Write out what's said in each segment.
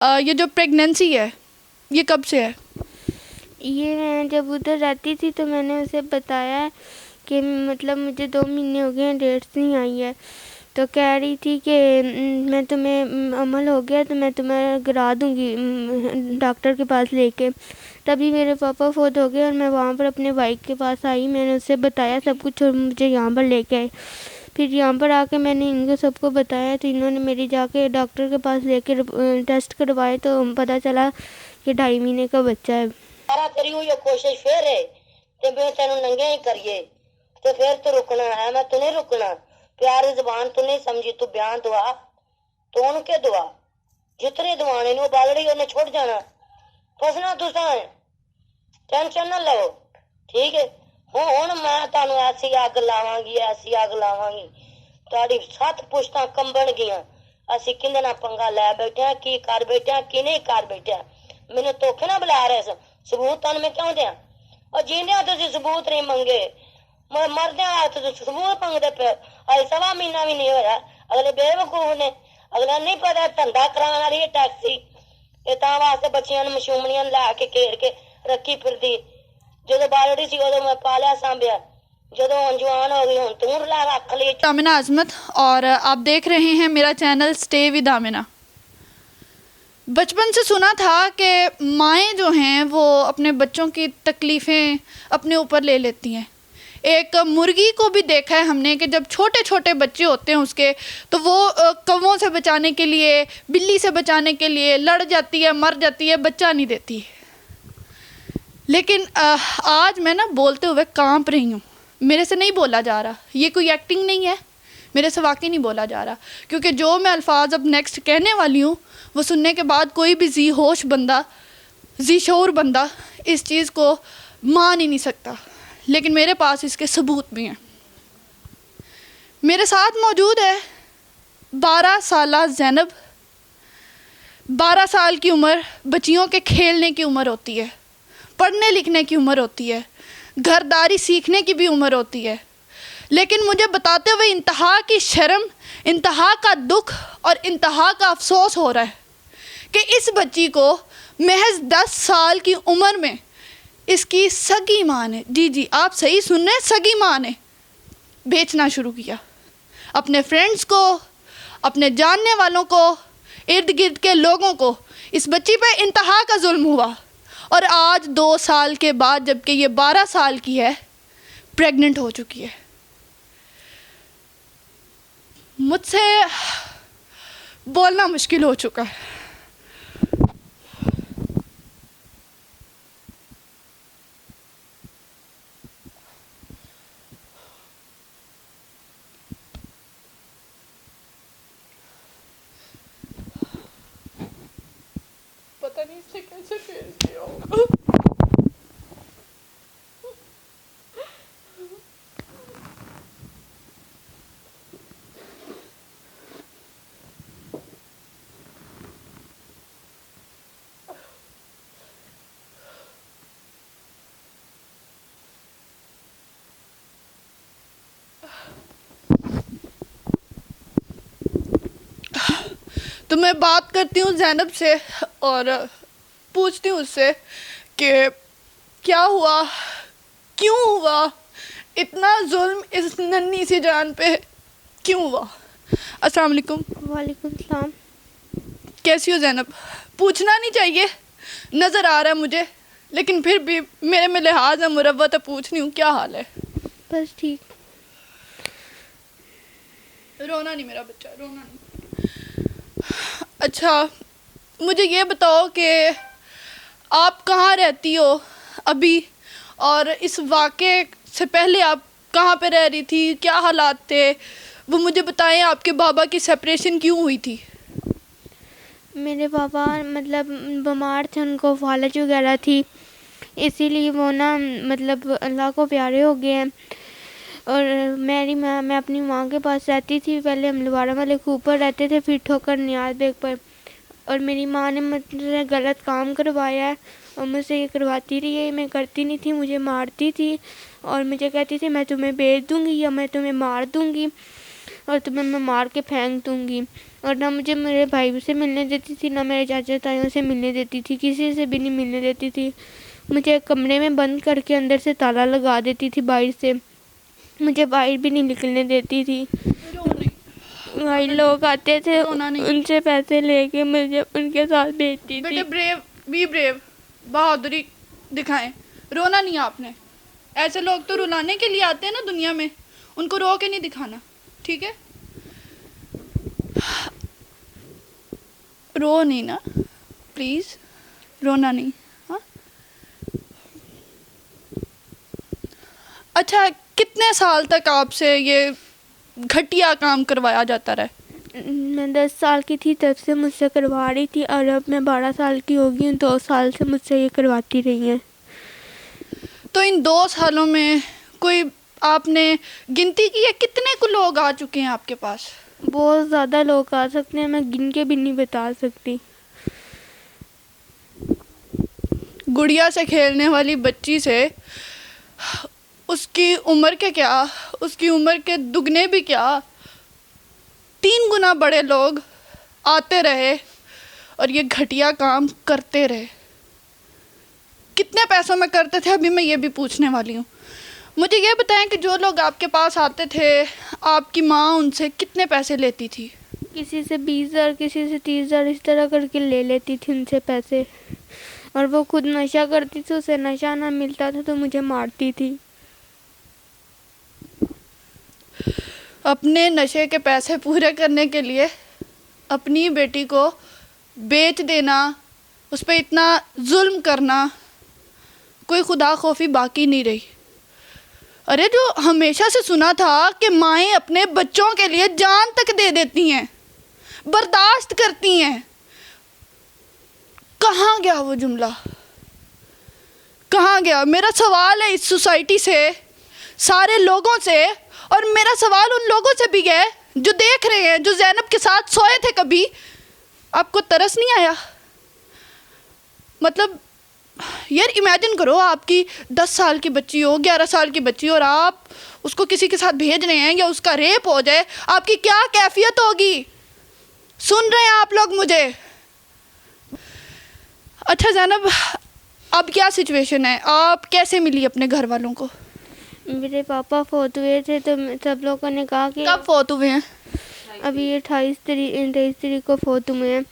ये जो प्रेगनेंसी है ये कब से है? ये मैं जब उधर रहती थी तो मैंने उसे बताया कि मतलब मुझे 2 महीने हो गए हैं, डेट्स नहीं आई है। तो कह रही थी कि मैं तुम्हें अमल हो गया तो मैं तुम्हें गिरा दूँगी डॉक्टर के पास लेके। तभी मेरे पापा फोत हो गए और मैं वहाँ पर अपने बाइक के पास आई, मैंने उससे बताया सब कुछ और मुझे यहाँ पर लेके आए। फिर यहाँ पर आके मैंने इनको सबको बताया तो इन्होंने मेरी जाके डॉक्टर के पास लेके टेस्ट करवाए तो पता चला कि 2.5 महीने का बच्चा है। सारा करी हुई कोशिश फिर है ते मैं तेन नंगे ही करिए तो फिर तो रुकना है। मैं तू नहीं रुकना, प्यारी जबान तू नहीं समझी, तू बयान दुआ तो उनके दुआ जितने दुआने नु बालड़ी उन्हें छोड़ जाना, फसना तुसा है, टेंशन ना लो, ठीक है। हुण मैं तानू ऐसी अग लावांगी, ऐसी अग लावांगी ताड़ी 7 पुश्तां कंबण गियां। असी किंदे ना पंगा लै बैठे, की कर बैठे, की नहीं कर बैठे। मैंने धोखे ना बुला रहे सबूत तन मैं क्यों दिया? और जींदे तुम सबूत नहीं मंगे, मरदे तो सबूत मंगते पे। अरे 1.25 महीना भी नहीं होया, अगले बेवकूफ ने, अगला नहीं पता धंधा कराने वाली है टैक्सी ये वास्ते बच्चियां मशूमणियां ला के घेर के रखी फिरदी। जो बालड़ी सी उदों मैं पालिया सांभिया, जो जवान हो गई हूं तू रख ली। आमिना आजमत और आप देख रहे हैं मेरा चैनल स्टे विद आमिना। बचपन से सुना था कि माएँ जो हैं वो अपने बच्चों की तकलीफ़ें अपने ऊपर ले लेती हैं। एक मुर्गी को भी देखा है हमने कि जब छोटे छोटे बच्चे होते हैं उसके, तो वो कौवों से बचाने के लिए, बिल्ली से बचाने के लिए लड़ जाती है, मर जाती है, बच्चा नहीं देती। लेकिन आज मैं ना बोलते हुए कांप रही हूँ। मेरे से नहीं बोला जा रहा, ये कोई एक्टिंग नहीं है, मेरे से वाकई नहीं बोला जा रहा, क्योंकि जो मैं अल्फाज अब नेक्स्ट कहने वाली हूँ वो सुनने के बाद कोई भी जी होश बंदा, जी शऊर बंदा इस चीज़ को मान ही नहीं सकता। लेकिन मेरे पास इसके सबूत भी हैं। मेरे साथ मौजूद है 12 साला ज़ैनब। 12 साल की उम्र बच्चियों के खेलने की उम्र होती है, पढ़ने लिखने की उम्र होती है, घरदारी सीखने की भी उम्र होती है। लेकिन मुझे बताते हुए इंतहा की शर्म, इंतहा का दुख और इंतहा का अफसोस हो रहा है कि इस बच्ची को महज 10 साल की उम्र में इसकी सगी माँ ने, जी आप सही सुन रहे हैं, सगी माँ ने बेचना शुरू किया। अपने फ्रेंड्स को, अपने जानने वालों को, इर्द गिर्द के लोगों को इस बच्ची पे इंतहा का जुल्म हुआ। और आज 2 साल के बाद, जबकि ये 12 साल की है, प्रेग्नेंट हो चुकी है। मुझसे बोलना मुश्किल हो चुका है। पता नहीं इसे कैसे फेस किया होगा। तो मैं बात करती हूँ ज़ैनब से और पूछती हूँ उससे कि क्या हुआ, क्यों हुआ, इतना जुल्म इस नन्ही सी जान पे क्यों हुआ। अस्सलाम वालेकुम। वालेकुम सलाम। कैसी हो ज़ैनब? पूछना नहीं चाहिए, नज़र आ रहा है मुझे, लेकिन फिर भी मेरे में लिहाज है, मुरव्वत तो पूछ रही हूँ क्या हाल है। बस ठीक। रोना नहीं मेरा बच्चा, रोना नहीं। अच्छा मुझे ये बताओ कि आप कहाँ रहती हो अभी, और इस वाक़े से पहले आप कहाँ पे रह रही थी, क्या हालात थे, वो मुझे बताएं। आपके बाबा की सेपरेशन क्यों हुई थी? मेरे पापा मतलब बीमार थे, उनको फालज वगैरह थी, इसीलिए वो ना मतलब अल्लाह को प्यारे हो गए हैं। और मेरी माँ, मैं अपनी माँ के पास रहती थी, पहले हम लवारा वाले के ऊपर रहते थे, फिर ठोकर नियाज बेग पर। और मेरी माँ ने मुझसे गलत काम करवाया है और मुझसे ये करवाती रही है, मैं करती नहीं थी, मुझे मारती थी और मुझे कहती थी मैं तुम्हें बेच दूँगी या मैं तुम्हें मार दूँगी। और तुम्हें मैं मार के फेंक दूँगी। और ना मुझे मेरे भाई से मिलने देती थी, ना मेरे चाचा ताइयों से मिलने देती थी, किसी से भी नहीं मिलने देती थी। मुझे एक कमरे में बंद करके अंदर से ताला लगा देती थी बाहर से, मुझे बाहर भी नहीं निकलने देती थी। भाई लोग आते थे, रोना नहीं। उनसे पैसे लेके मुझे उनके साथ भेजती बेटे थी। ब्रेव, बी ब्रेव, बहादुरी दिखाएं, रोना नहीं आपने। ऐसे लोग तो रुलाने के लिए आते हैं ना दुनिया में, उनको रो के नहीं दिखाना, ठीक है? रो नहीं ना, प्लीज, रोना नहीं। हाँ, अच्छा, कितने साल तक आपसे ये घटिया काम करवाया जाता रहा? मैं 10 साल की थी तब से मुझसे करवा रही थी, और अब मैं 12 साल की हो गई हूँ, 2 साल से मुझसे ये करवाती रही हैं। तो इन 2 सालों में कोई आपने गिनती की है कितने को लोग आ चुके हैं आपके पास? बहुत ज़्यादा लोग आ सकते हैं, मैं गिन के भी नहीं बता सकती। गुड़िया से खेलने वाली बच्ची से उसकी उम्र के क्या, उसकी उम्र के दुगने भी क्या, 3 गुना बड़े लोग आते रहे और ये घटिया काम करते रहे। कितने पैसों में करते थे, अभी मैं ये भी पूछने वाली हूँ। मुझे ये बताएं कि जो लोग आपके पास आते थे, आपकी माँ उनसे कितने पैसे लेती थी? किसी से 20,000, किसी से 30,000, इस तरह करके ले लेती थी उनसे पैसे। और वो खुद नशा करती थी, उसे नशा ना मिलता था तो मुझे मारती थी। अपने नशे के पैसे पूरे करने के लिए अपनी बेटी को बेच देना, उस पर इतना जुल्म करना, कोई खुदा खौफी बाकी नहीं रही। अरे, जो हमेशा से सुना था कि माएँ अपने बच्चों के लिए जान तक दे देती हैं, बर्दाश्त करती हैं, कहाँ गया वो जुमला? कहाँ गया? मेरा सवाल है इस सोसाइटी से, सारे लोगों से, और मेरा सवाल उन लोगों से भी है जो देख रहे हैं, जो ज़ैनब के साथ सोए थे। कभी आपको तरस नहीं आया? मतलब यार, इमेजिन करो, आपकी 10 साल की बच्ची हो, 11 साल की बच्ची हो, और आप उसको किसी के साथ भेज रहे हैं या उसका रेप हो जाए, आपकी क्या कैफियत होगी? सुन रहे हैं आप लोग मुझे? अच्छा ज़ैनब, अब क्या सिचुएशन है? आप कैसे मिली अपने घर वालों को? मेरे पापा फौत हुए थे तो सब लोगों ने कहा कि कब फौत हुए हैं? अभी ये 23 तारीख को फौत हुए हैं।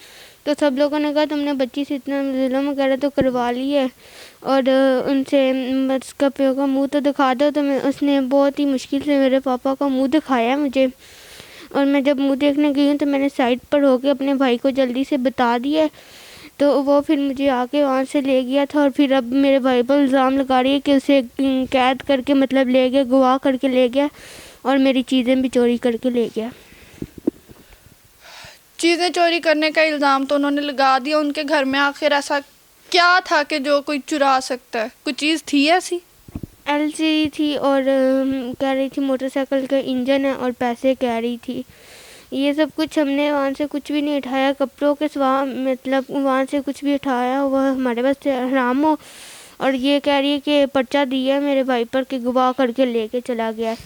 तो सब लोगों ने कहा तुमने बच्ची से इतना जुल्म वगैरह तो करवा ली है, और उनसे उसका प्यो का मुंह तो दिखा दो। तो उसने बहुत ही मुश्किल से मेरे पापा का मुंह दिखाया मुझे, और मैं जब मुंह देखने गई हूँ तो मैंने साइड पर होकर अपने भाई को जल्दी से बता दिया। तो वो फिर मुझे आके वहाँ से ले गया था, और फिर अब मेरे भाई पर इल्ज़ाम लगा रही है कि उसे कैद करके मतलब ले गया, गवाह करके ले गया, और मेरी चीज़ें भी चोरी करके ले गया। चीज़ें चोरी करने का इल्ज़ाम तो उन्होंने लगा दिया। उनके घर में आखिर ऐसा क्या था कि जो कोई चुरा सकता है? कोई चीज़ थी ऐसी? एलसीडी थी, और कह रही थी मोटरसाइकिल का इंजन है, और पैसे कह रही थी। ये सब कुछ हमने वहाँ से कुछ भी नहीं उठाया, कपड़ों के सिवा मतलब वहाँ से कुछ भी उठाया वह हमारे पास से हराम हो। और ये कह रही है कि पर्चा दिया मेरे भाई पर कि गवाह करके लेके चला गया है,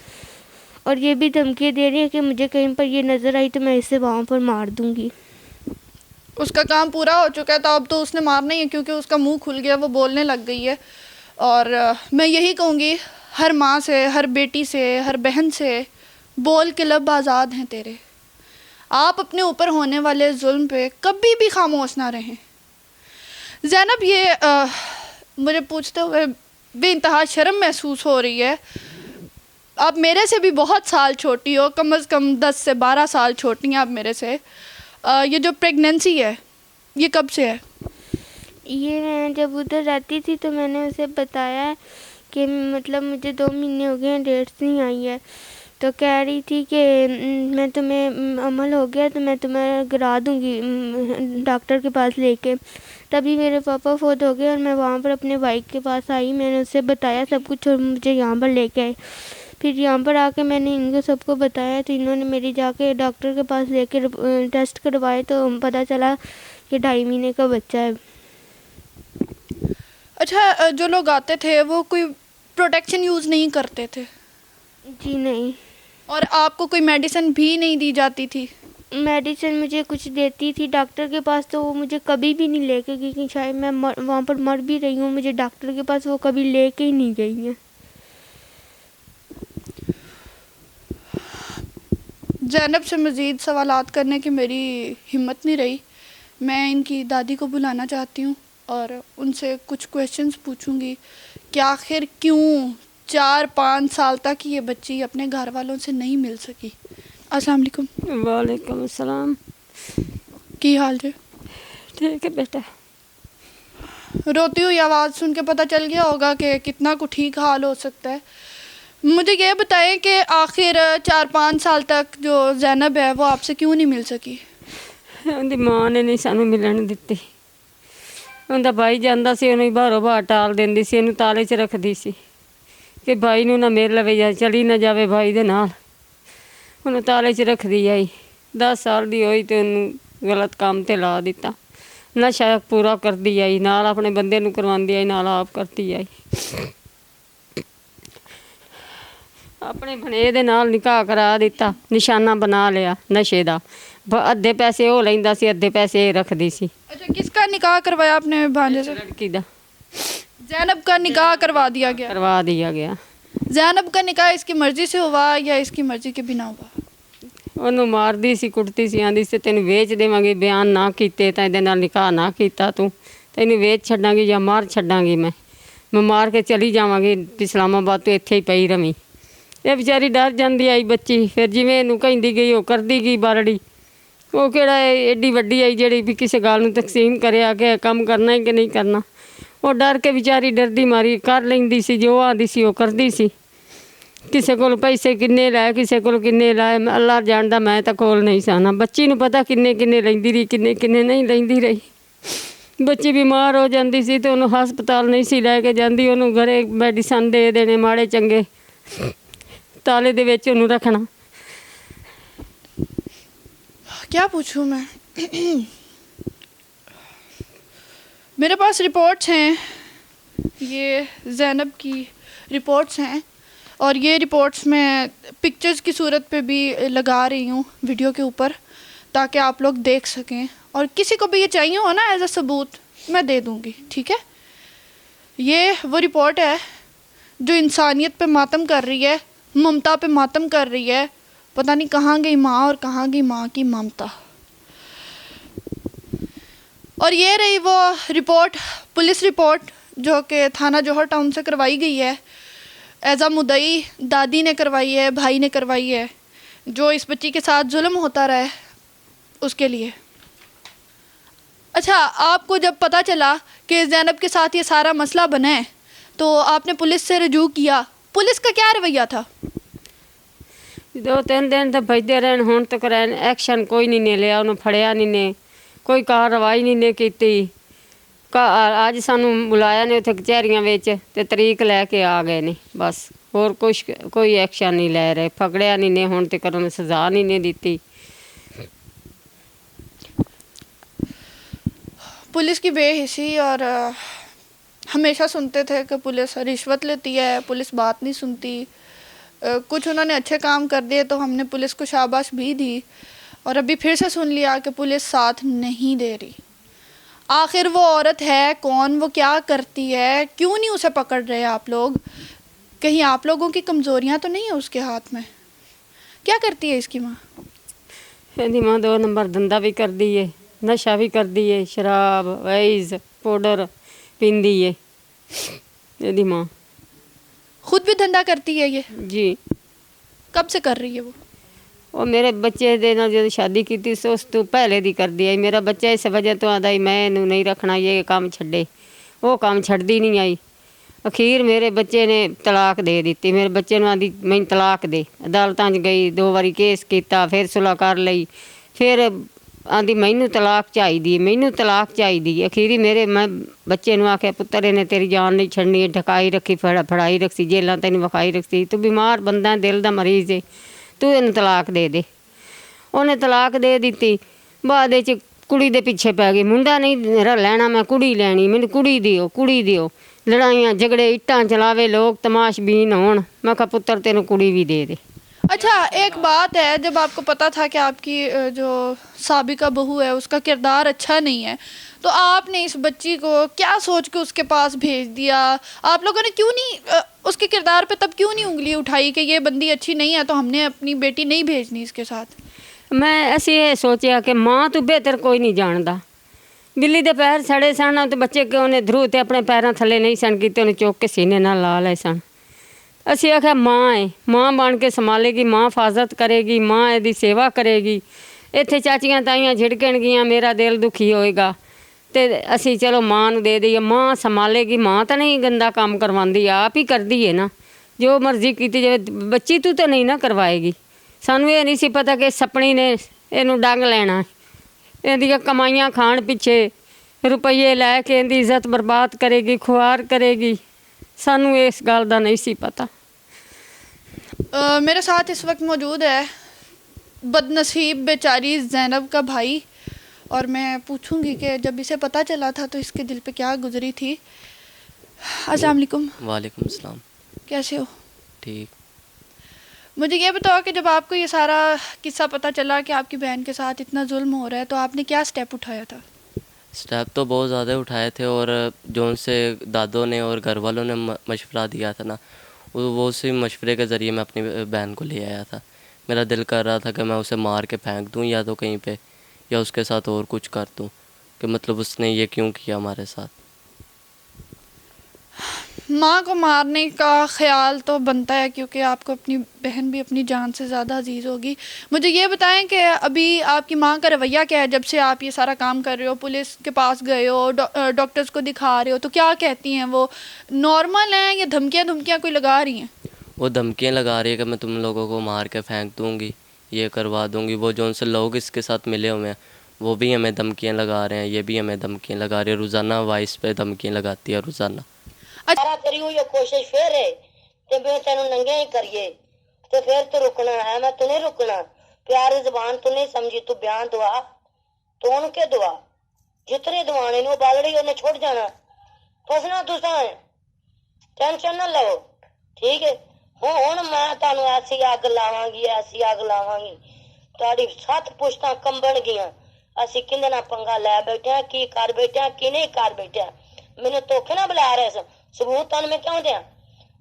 और ये भी धमकी दे रही है कि मुझे कहीं पर ये नज़र आई तो मैं इसे वहाँ पर मार दूँगी। उसका काम पूरा हो चुका है, तो अब तो उसने मारना ही है, क्योंकि उसका मुंह खुल गया, वो बोलने लग गई है। और मैं यही कहूँगी हर माँ से, हर बेटी से, हर बहन से, बोल के लब आज़ाद हैं तेरे। आप अपने ऊपर होने वाले जुल्म पे कभी भी खामोश ना रहें। ज़ैनब, ये मुझे पूछते हुए बेइंतहा शर्म महसूस हो रही है। आप मेरे से भी बहुत साल छोटी हो, कम से कम 10 से 12 साल छोटी हैं आप मेरे से। ये जो प्रेगनेंसी है, ये कब से है? ये मैं जब उधर रहती थी तो मैंने उसे बताया कि मतलब मुझे 2 महीने हो गए हैं, डेट्स नहीं आई है। तो कह रही थी कि मैं तुम्हें अमल हो गया तो मैं तुम्हें गिरा दूँगी डॉक्टर के पास लेके। तभी मेरे पापा फौत हो गए, और मैं वहाँ पर अपने भाई के पास आई, मैंने उससे बताया सब कुछ, और मुझे यहाँ पर लेके आए। फिर यहाँ पर आके मैंने इनको सबको बताया, तो इन्होंने मेरी जाके डॉक्टर के पास लेके टेस्ट करवाए, तो पता चला कि 2.5 महीने का बच्चा है। अच्छा, जो लोग आते थे वो कोई प्रोटेक्शन यूज़ नहीं करते थे? जी नहीं। और आपको कोई मेडिसिन भी नहीं दी जाती थी? मेडिसिन मुझे कुछ देती थी डॉक्टर के पास, तो वो मुझे कभी भी नहीं लेके गई कि शायद मैं वहाँ पर मर भी रही हूँ, मुझे डॉक्टर के पास वो कभी लेके ही नहीं गई हैं। ज़ैनब से मज़ीद सवालात करने की मेरी हिम्मत नहीं रही। मैं इनकी दादी को बुलाना चाहती हूँ और उनसे कुछ क्वेश्चंस पूछूंगी कि आखिर क्यों 4-5 साल तक ये बच्ची अपने घर वालों से नहीं मिल सकी। अस्सलाम वालेकुम। वालेकुम अस्सलाम। की हाल है? ठीक है बेटा। रोती हुई आवाज़ सुन के पता चल गया होगा कि कितना को ठीक हाल हो सकता है। मुझे ये बताएं कि आखिर 4-5 साल तक जो ज़ैनब है वो आपसे क्यों नहीं मिल सकी? ਉਹਦੀ ਮਾਂ ਨੇ ਨਹੀਂ ਸਾਨੂੰ ਮਿਲਣ ਦਿੱਤੀ। ਉਹਦਾ ਭਾਈ ਜਾਂਦਾ ਸੀ, ਉਹਨੂੰ ਬਾਹਰੋਂ ਬਾਹਰ ਟਾਲ ਦਿੰਦੀ ਸੀ, ਇਹਨੂੰ ਤਾਲੇ 'ਚ ਰੱਖਦੀ ਸੀ ਕਿ ਭਾਈ ਨੂੰ ਨਾ ਮਿਲ ਲਵੇ ਜਾਂ ਚਲੀ ਨਾ ਜਾਵੇ ਭਾਈ ਦੇ ਨਾਲ। ਉਹਨੂੰ ਤਾਲੇ 'ਚ ਰੱਖਦੀ ਆਈ। 10 ਸਾਲ ਦੀ ਹੋਈ ਤੇ ਉਹਨੂੰ ਗਲਤ ਕੰਮ ਤੇ ਲਾ ਦਿੱਤਾ। ਨਸ਼ਾ ਪੂਰਾ ਕਰਦੀ ਆਈ, ਨਾਲ ਆਪਣੇ ਬੰਦੇ ਨੂੰ ਕਰਵਾਉਂਦੀ ਆਈ, ਨਾਲ ਆਪ ਕਰਦੀ ਆਈ। ਆਪਣੇ ਬਣੇ ਦੇ ਨਾਲ ਨਿਕਾਹ ਕਰਾ ਦਿੱਤਾ, ਨਿਸ਼ਾਨਾ ਬਣਾ ਲਿਆ ਨਸ਼ੇ ਦਾ। ਅੱਧੇ ਪੈਸੇ ਉਹ ਲੈਂਦਾ ਸੀ, ਅੱਧੇ ਪੈਸੇ ਇਹ ਰੱਖਦੀ ਸੀ। अच्छा, किसका निकाह करवाया आपने भांजे से? ਲੜਕੀ ਦਾ ज़ैनब का निकाह करवा दिया गया। ਕਰਵਾ ਦਿਆ ਗਿਆ। ज़ैनब का निकाह इसकी मर्ज़ी से हुआ या इसकी मर्ज़ी के बिना हुआ? ਉਹਨੂੰ ਮਾਰਦੀ ਸੀ, ਕੁੱਟਦੀ ਸੀ, ਆਂਦੀ ਸੀ ਤੈਨੂੰ ਵੇਚ ਦੇਵਾਂਗੀ, ਬਿਆਨ ਨਾ ਕੀਤੇ ਤਾਂ ਇਹਦੇ ਨਾਲ ਨਿਕਾਹ ਨਾ ਕੀਤਾ ਤੂੰ, ਤੈਨੂੰ ਵੇਚ ਛੱਡਾਂਗੀ ਜਾਂ ਮਾਰ ਛੱਡਾਂਗੀ। ਮੈਂ ਮਾਰ ਕੇ ਚਲੀ ਜਾਵਾਂਗੀ ਇਸਲਾਮਾਬਾਦ, ਤੂੰ ਇੱਥੇ ਹੀ ਪਈ ਰਵੀਂ। ਇਹ ਵਿਚਾਰੀ ਡਰ ਜਾਂਦੀ ਆਈ ਬੱਚੀ। ਫਿਰ ਜਿਵੇਂ ਇਹਨੂੰ ਕਹਿੰਦੀ ਗਈ ਉਹ ਕਰਦੀ ਗਈ ਬਾਰੜੀ। ਉਹ ਕਿਹੜਾ ਐਡੀ ਵੱਡੀ ਆਈ ਜਿਹੜੀ ਵੀ ਕਿਸੇ ਗੱਲ ਨੂੰ ਤਕਸੀਮ ਕਰਿਆ ਕਿ ਕੰਮ ਕਰਨਾ ਹੈ ਕਿ ਨਹੀਂ ਕਰਨਾ। ਉਹ ਡਰ ਕੇ ਵਿਚਾਰੀ ਡਰਦੀ ਮਾਰੀ ਕਰ ਲੈਂਦੀ ਸੀ, ਜੋ ਆਂਦੀ ਸੀ ਉਹ ਕਰਦੀ ਸੀ। ਕਿਸੇ ਕੋਲ ਪੈਸੇ ਕਿੰਨੇ ਲਾਏ, ਕਿਸੇ ਕੋਲ ਕਿੰਨੇ ਲਾਏ, ਅੱਲਾ ਜਾਣਦਾ, ਮੈਂ ਤਾਂ ਕੋਲ ਨਹੀਂ ਸਾਨਾ। ਬੱਚੀ ਨੂੰ ਪਤਾ ਕਿੰਨੇ ਕਿੰਨੇ ਲੈਂਦੀ ਰਹੀ, ਕਿੰਨੇ ਕਿੰਨੇ ਨਹੀਂ ਲੈਂਦੀ ਰਹੀ। ਬੱਚੀ ਬਿਮਾਰ ਹੋ ਜਾਂਦੀ ਸੀ ਤੇ ਉਹਨੂੰ ਹਸਪਤਾਲ ਨਹੀਂ ਸੀ ਲੈ ਕੇ ਜਾਂਦੀ, ਉਹਨੂੰ ਘਰੇ ਮੈਡੀਸਨ ਦੇ ਦੇਣੇ ਮਾੜੇ ਚੰਗੇ, ਤਾਲੇ ਦੇ ਵਿੱਚ ਉਹਨੂੰ ਰੱਖਣਾ। क्या पूछूं मैं? मेरे पास रिपोर्ट्स हैं, ये ज़ैनब की रिपोर्ट्स हैं और ये रिपोर्ट्स मैं पिक्चर्स की सूरत पे भी लगा रही हूँ वीडियो के ऊपर, ताकि आप लोग देख सकें। और किसी को भी ये चाहिए हो ना एज अ सबूत, मैं दे दूँगी, ठीक है? ये वो रिपोर्ट है जो इंसानियत पे मातम कर रही है, ममता पे मातम कर रही है। पता नहीं कहाँ गई माँ और कहाँ गई माँ की ममता। और ये रही वो रिपोर्ट, पुलिस रिपोर्ट, जो कि थाना जौहर टाउन से करवाई गई है। एज अ मुद्दई दादी ने करवाई है, भाई ने करवाई है, जो इस बच्ची के साथ जुल्म होता रहा है उसके लिए। अच्छा, आपको जब पता चला कि ज़ैनब के साथ ये सारा मसला बना है तो आपने पुलिस से रजू किया, पुलिस का क्या रवैया था? 2-3 ਦਿਨ ਤਾਂ ਭਜਦੇ ਰਹਿਣ, ਹੁਣ ਤੱਕ ਐਕਸ਼ਨ ਕੋਈ ਨਹੀਂ ਨੇ ਲਿਆ, ਉਹਨੂੰ ਫੜਿਆ ਨਹੀਂ ਨੇ, ਕੋਈ ਕਾਰਵਾਈ ਨਹੀਂ ਨੇ ਕੀਤੀ। ਅੱਜ ਸਾਨੂੰ ਬੁਲਾਇਆ ਨੇ ਉੱਥੇ ਕਚਹਿਰੀਆਂ ਵਿੱਚ ਤੇ ਤਰੀਕ ਲੈ ਕੇ ਆ ਗਏ ਨੇ, ਬਸ ਹੋਰ ਕੋਈ ਐਕਸ਼ਨ ਨਹੀਂ ਲੈ ਰਹੇ। ਫਕੜਿਆ ਨਹੀਂ ਨੇ, ਹੁਣ ਤੱਕ ਉਹਨੂੰ ਸਜ਼ਾ ਨਹੀਂ ਨੇ ਦਿੱਤੀ। पुलिस की बेहिसी, और हमेशा सुनते थे कि पुलिस रिश्वत लेती है, पुलिस बात नहीं सुनती। कुछ उन्होंने अच्छे काम कर दिए तो हमने पुलिस को शाबाश भी दी, और अभी फिर से सुन लिया कि पुलिस साथ नहीं दे रही। आखिर वो औरत है कौन, वो क्या करती है, क्यों नहीं उसे पकड़ रहे आप लोग? कहीं आप लोगों की कमज़ोरियाँ तो नहीं है उसके हाथ में? क्या करती है इसकी माँ? ਇਹਦੀ ਮਾਂ 2 ਨੰਬਰ ਧੰਦਾ ਵੀ ਕਰਦੀ ਏ, ਨਸ਼ਾ ਵੀ ਕਰਦੀ ਏ, ਸ਼ਰਾਬ, ਵਾਈਜ਼, ਪਾਊਡਰ ਪੀਂਦੀ ਏ ਇਹਦੀ ਮਾਂ। खुद भी धंधा करती है ये? जी। कब से कर रही है वो? ਉਹ ਮੇਰੇ ਬੱਚੇ ਦੇ ਨਾਲ ਜਦੋਂ ਸ਼ਾਦੀ ਕੀਤੀ ਸੀ ਉਸ ਤੋਂ ਪਹਿਲੇ ਦੀ ਕਰਦੀ ਆਈ। ਮੇਰਾ ਬੱਚਾ ਇਸ ਵਜ੍ਹਾ ਤੋਂ ਆਂਦਾ ਮੈਂ ਇਹਨੂੰ ਨਹੀਂ ਰੱਖਣਾ, ਇਹ ਕੰਮ ਛੱਡੇ। ਉਹ ਕੰਮ ਛੱਡਦੀ ਨਹੀਂ ਆਈ। ਅਖੀਰ ਮੇਰੇ ਬੱਚੇ ਨੇ ਤਲਾਕ ਦੇ ਦਿੱਤੀ। ਮੇਰੇ ਬੱਚੇ ਨੂੰ ਆਂਦੀ ਮੈਨੂੰ ਤਲਾਕ ਦੇ। ਅਦਾਲਤਾਂ 'ਚ ਗਈ, 2 ਵਾਰੀ ਕੇਸ ਕੀਤਾ, ਫਿਰ ਸੁਲ੍ਹਾ ਕਰ ਲਈ, ਫਿਰ ਆਂਦੀ ਮੈਨੂੰ ਤਲਾਕ ਚਾਹੀਦੀ, ਮੈਨੂੰ ਤਲਾਕ ਚਾਹੀਦੀ। ਅਖੀਰੀ ਮੈਂ ਬੱਚੇ ਨੂੰ ਆਖਿਆ ਪੁੱਤਰ ਇਹਨੇ ਤੇਰੀ ਜਾਨ ਨਹੀਂ ਛੱਡਣੀ, ਢਕਾਈ ਰੱਖੀ, ਫੜਾਈ ਰੱਖੀ, ਜੇਲਾਂ ਤੈਨੂੰ ਵਿਖਾਈ ਰੱਖੀ, ਤੂੰ ਬਿਮਾਰ ਬੰਦਾ, ਦਿਲ ਦਾ ਮਰੀਜ਼ ਏ, ਤੂੰ ਇਹਨੂੰ ਤਲਾਕ ਦੇ ਦੇ। ਉਹਨੇ ਤਲਾਕ ਦੇ ਦਿੱਤੀ। ਬਾਅਦ ਵਿੱਚ ਕੁੜੀ ਦੇ ਪਿੱਛੇ ਪੈ ਗਈ, ਮੁੰਡਾ ਨਹੀਂ ਲੈਣਾ, ਮੈਂ ਕੁੜੀ ਲੈਣੀ, ਮੈਨੂੰ ਕੁੜੀ ਦਿਓ, ਕੁੜੀ ਦਿਓ। ਲੜਾਈਆਂ ਝਗੜੇ, ਇੱਟਾਂ ਚਲਾਵੇ ਲੋਕ, ਤਮਾਸ਼ਬੀਨ ਹੋਣ। ਮੈਂ ਕਿਹਾ ਪੁੱਤਰ ਤੈਨੂੰ ਕੁੜੀ ਵੀ ਦੇ ਦੇ। अच्छा, एक बात है, जब आपको पता था कि आपकी जो साबिका बहू है उसका किरदार अच्छा नहीं है, तो आपने इस बच्ची को क्या सोच के उसके पास भेज दिया? आप लोगों ने क्यों नहीं उसके किरदार पे तब क्यों नहीं उंगली उठाई कि ये बंदी अच्छी नहीं है तो हमने अपनी बेटी नहीं भेजनी इसके साथ? मैं ਅਸੀਂ ਇਹ ਸੋਚਿਆ ਕਿ ਮਾਂ ਤੋਂ ਬਿਹਤਰ ਕੋਈ ਨਹੀਂ ਜਾਣਦਾ। ਬਿੱਲੀ ਦੇ ਪੈਰ ਸੜੇ ਸਨ ਤੇ ਬੱਚੇ ਕਿ ਉਹਨੇ ਧਰੂ ਤੇ ਆਪਣੇ ਪੈਰਾਂ ਥੱਲੇ ਨਹੀਂ ਸਨ ਕੀਤੇ, ਉਹਨੇ ਚੁੱਕ ਕੇ ਸੀਨੇ ਨਾਲ ਲਾ ਲਏ ਸਨ। ਅਸੀਂ ਆਖਿਆ ਮਾਂ ਹੈ, ਮਾਂ ਬਣ ਕੇ ਸੰਭਾਲੇਗੀ, ਮਾਂ ਹਿਫਾਜ਼ਤ ਕਰੇਗੀ, ਮਾਂ ਇਹਦੀ ਸੇਵਾ ਕਰੇਗੀ। ਇੱਥੇ ਚਾਚੀਆਂ ਤਾਈਆਂ ਝਿੜਕਣਗੀਆਂ, ਮੇਰਾ ਦਿਲ ਦੁਖੀ ਹੋਏਗਾ ਤੇ ਅਸੀਂ ਚਲੋ ਮਾਂ ਨੂੰ ਦੇ ਦਈਏ, ਮਾਂ ਸੰਭਾਲੇਗੀ। ਮਾਂ ਤਾਂ ਨਹੀਂ ਗੰਦਾ ਕੰਮ ਕਰਵਾਉਂਦੀ, ਆਪ ਹੀ ਕਰਦੀ ਹੈ ਨਾ, ਜੋ ਮਰਜ਼ੀ ਕੀਤੀ ਜਾਵੇ। ਬੱਚੀ ਤੂੰ ਤਾਂ ਨਹੀਂ ਨਾ ਕਰਵਾਏਗੀ। ਸਾਨੂੰ ਇਹ ਨਹੀਂ ਸੀ ਪਤਾ ਕਿ ਸਪਣੀ ਨੇ ਇਹਨੂੰ ਡੰਗ ਲੈਣਾ, ਇਹਦੀਆਂ ਕਮਾਈਆਂ ਖਾਣ ਪਿੱਛੇ ਰੁਪਈਏ ਲੈ ਕੇ ਇਹਦੀ ਇੱਜ਼ਤ ਬਰਬਾਦ ਕਰੇਗੀ, ਖੁਆਰ ਕਰੇਗੀ। ਸਾਨੂੰ ਇਸ ਗੱਲ ਦਾ ਨਹੀਂ ਸੀ ਪਤਾ। मेरे साथ इस वक्त मौजूद है बदनसीब बेचारी ज़ैनब का भाई, और मैं पूछूंगी कि जब इसे पता चला था तो इसके दिल पे क्या गुजरी थी। अस्सलाम वालेकुम। वालेकुम अस्सलाम। कैसे हो? ठीक। मुझे ये बताओ कि जब आपको ये सारा किस्सा पता चला कि आपकी बहन के साथ इतना जुल्म हो रहा है तो आपने क्या स्टेप उठाया था? स्टेप तो बहुत ज़्यादा उठाए थे, और जो उनसे दादों ने और घर वालों ने मशवरा दिया था ना, वो उसी मशवरे के ज़रिए मैं अपनी बहन को ले आया था। मेरा दिल कर रहा था कि मैं उसे मार के फेंक दूं या तो कहीं पे, या उसके साथ और कुछ कर दूं, कि मतलब उसने ये क्यों किया हमारे साथ। माँ को मारने का ख्याल तो बनता है क्योंकि आपको अपनी बहन भी अपनी जान से ज़्यादा अजीज़ होगी। मुझे ये बताएं कि अभी आपकी माँ का रवैया क्या है जब से आप ये सारा काम कर रहे हो? पुलिस के पास गए हो, डॉक्टर्स को दिखा रहे हो, तो क्या कहती हैं वो? नॉर्मल हैं या धमकियाँ कोई लगा रही हैं? वो धमकियाँ लगा रही है कि मैं तुम लोगों को मार के फेंक दूँगी, ये करवा दूँगी। वो जो उनसे लोग इसके साथ मिले हुए हैं वो भी हमें धमकियाँ लगा रहे हैं, ये भी हमें धमकियाँ लगा रही है। रोज़ाना वाइस पे धमकियाँ लगाती है रोज़ाना। सारा करी हुई ये कोशिश फिर है ते मैं तेनू नंगे ही करिए ते फिर तू रुकना है, मैं तू नहीं रुकना। प्यारी जुबान तू नहीं समझी, तू बयान दुआ तो उनके दुआ जितने दुआने नु बालड़ी उन्हें छोड़ जाना, फसना तुसा है, टेंशन ना लो, ठीक है। हुण मैं तानू ऐसी अग लावांगी, ऐसी अग लावांगी, ताड़ी 7 पुश्तां कंबण गियां। असी किंदे नाल पंगा लै बैठे हैं, की कर बैठे हैं, की नहीं कर बैठे हैं। मैंने धोखे ना बुला रहे, सबूत तन मैं क्यों दें?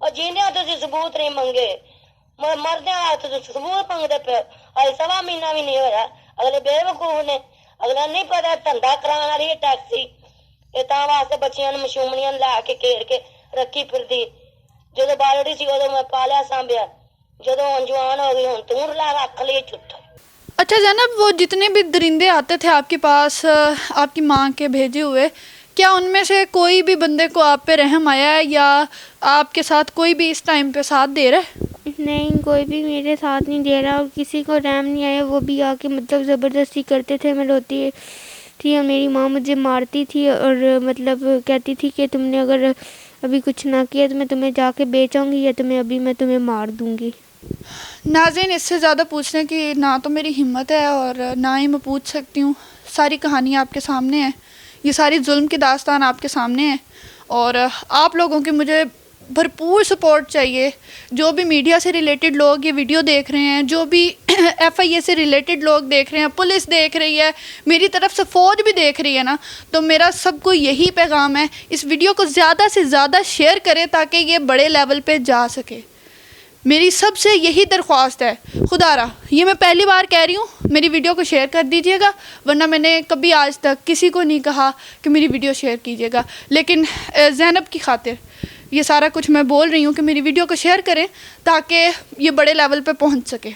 और जींदे तुसीं सबूत नहीं मंगे, मरदे तुसीं सबूत मंगदे पे। अजे 1.5 महीना भी नहीं होया, अगले बेवकूफ ने, अगला नहीं पता धंधा कराने वाली है टैक्सी, ये तां वास्ते बच्चियां नूं मशूमणियां ला के घेर के रखी फिरदी। जदों बालड़ी सी उदों मैं पालिया सांभिया, जदों जवान हो गई हुण तूं रख ली छुट्ट। अच्छा ज़ैनब, वो जितने भी दरिंदे आते थे आपके पास आपकी माँ के भेजे हुए, क्या उनमें से कोई भी बंदे को आप पे रहम आया है या आपके साथ कोई भी इस टाइम पे साथ दे रहा है? नहीं, कोई भी मेरे साथ नहीं दे रहा और किसी को रहम नहीं आया। वो भी आके मतलब ज़बरदस्ती करते थे, मैं रोती थी और मेरी माँ मुझे मारती थी और मतलब कहती थी कि तुमने अगर अभी कुछ ना किया तो मैं तुम्हें जाके बेचाऊंगी या मैं तुम्हें मार दूंगी। नाज़रीन, इससे ज़्यादा पूछने की ना तो मेरी हिम्मत है और ना ही मैं पूछ सकती हूँ। सारी कहानी आपके सामने है, ये सारी जुल्म की दास्तान आपके सामने है और आप लोगों की मुझे भरपूर सपोर्ट चाहिए। जो भी मीडिया से रिलेटेड लोग ये वीडियो देख रहे हैं, जो भी FIA से रिलेटेड लोग देख रहे हैं, पुलिस देख रही है, मेरी तरफ से फ़ौज भी देख रही है ना, तो मेरा सबको यही पैगाम है, इस वीडियो को ज़्यादा से ज़्यादा शेयर करें ताकि ये बड़े लेवल पे जा सके। मेरी सबसे यही दरख्वास्त है, खुदारा ये मैं पहली बार कह रही हूँ, मेरी वीडियो को शेयर कर दीजिएगा, वरना मैंने कभी आज तक किसी को नहीं कहा कि मेरी वीडियो शेयर कीजिएगा। लेकिन ज़ैनब की खातिर ये सारा कुछ मैं बोल रही हूँ कि मेरी वीडियो को शेयर करें ताकि ये बड़े लेवल पे पहुँच सके।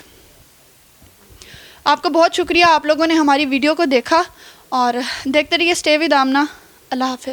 आपका बहुत शुक्रिया, आप लोगों ने हमारी वीडियो को देखा और देखते रहिए स्टे विद आमना। अल्लाह हाफ़िज़।